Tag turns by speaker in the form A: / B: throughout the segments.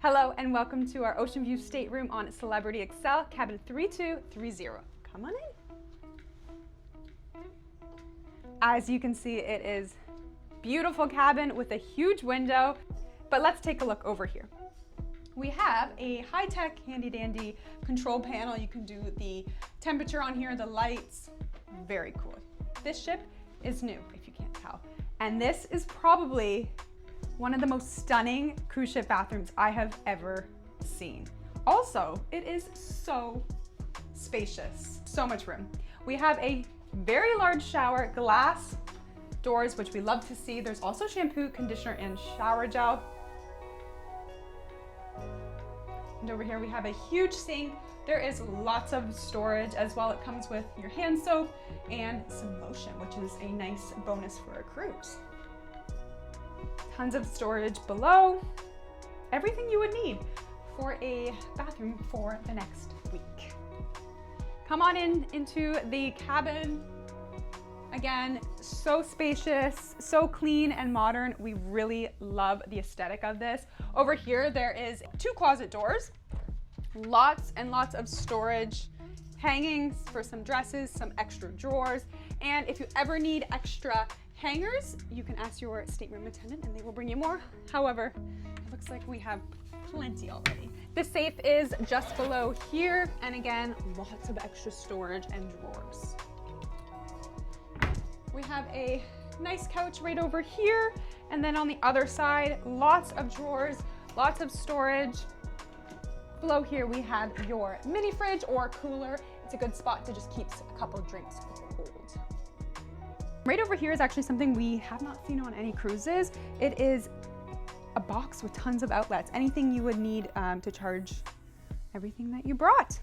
A: Hello and welcome to our Ocean View stateroom on Celebrity Xcel, cabin 3230. Come on in. As you can see, it is a beautiful cabin with a huge window, but let's take a look over here. We have a high-tech, handy-dandy control panel. You can do the temperature on here, the lights, very cool. This ship is new, if you can't tell. And this is probably one of the most stunning cruise ship bathrooms I have ever seen. Also, it is so spacious, so much room. We have a very large shower, glass doors, which we love to see. There's also shampoo, conditioner, and shower gel. And over here we have a huge sink. There is lots of storage as well. It comes with your hand soap and some lotion, which is a nice bonus for a cruise. Tons of storage below. Everything you would need for a bathroom for the next week. Come on into the cabin. Again, so spacious, so clean and modern. We really love the aesthetic of this. Over here, there is 2 closet doors, lots and lots of storage, hangings for some dresses, some extra drawers. And if you ever need extra hangers, you can ask your stateroom attendant and they will bring you more. However, it looks like we have plenty already. The safe is just below here. And again, lots of extra storage and drawers. We have a nice couch right over here. And then on the other side, lots of drawers, lots of storage. Below here, we have your mini fridge or cooler. It's a good spot to just keep a couple of drinks cold. Right over here is actually something we have not seen on any cruises. It is a box with tons of outlets, anything you would need to charge everything that you brought.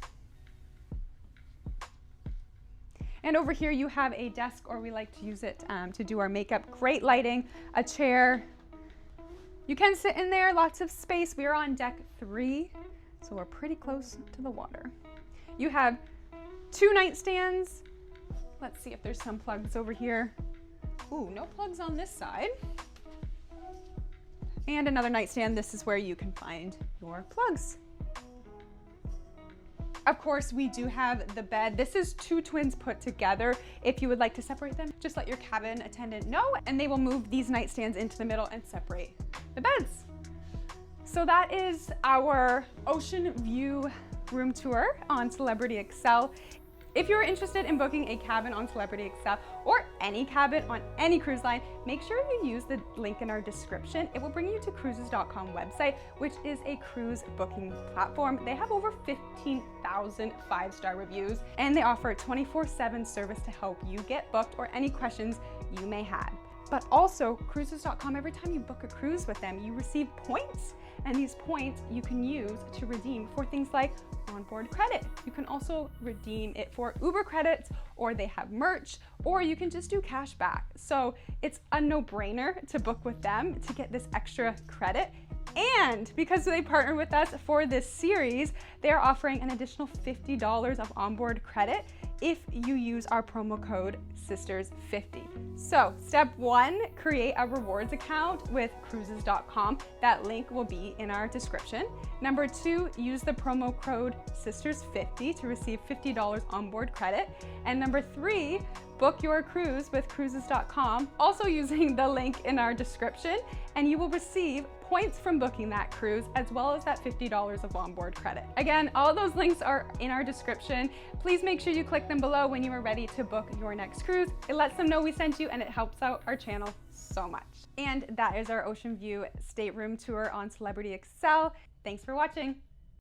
A: And over here you have a desk, or we like to use it to do our makeup. Great lighting, a chair. You can sit in there, lots of space. We are on deck 3, so we're pretty close to the water. You have 2 nightstands. Let's see if there's some plugs over here. Ooh, no plugs on this side. And another nightstand. This is where you can find your plugs. Of course, we do have the bed. This is 2 twins put together. If you would like to separate them, just let your cabin attendant know and they will move these nightstands into the middle and separate the beds. So that is our Ocean View room tour on Celebrity Xcel. If you're interested in booking a cabin on Celebrity Xcel or any cabin on any cruise line, make sure you use the link in our description. It will bring you to cruises.com website, which is a cruise booking platform. They have over 15,000 5-star reviews, and they offer a 24/7 service to help you get booked or any questions you may have. But also, cruises.com, every time you book a cruise with them, you receive points. And these points you can use to redeem for things like onboard credit. You can also redeem it for Uber credits, or they have merch, or you can just do cash back. So it's a no-brainer to book with them to get this extra credit. And because they partner with us for this series, they're offering an additional $50 of onboard credit if you use our promo code SISTERS50. So step 1, create a rewards account with cruises.com. That link will be in our description. Number 2, use the promo code SISTERS50 to receive $50 onboard credit. And number 3, book your cruise with cruises.com, also using the link in our description, and you will receive points from booking that cruise, as well as that $50 of onboard credit. Again, all those links are in our description. Please make sure you click them below when you are ready to book your next cruise. It lets them know we sent you, and it helps out our channel so much. And that is our Ocean View stateroom tour on Celebrity Xcel. Thanks for watching.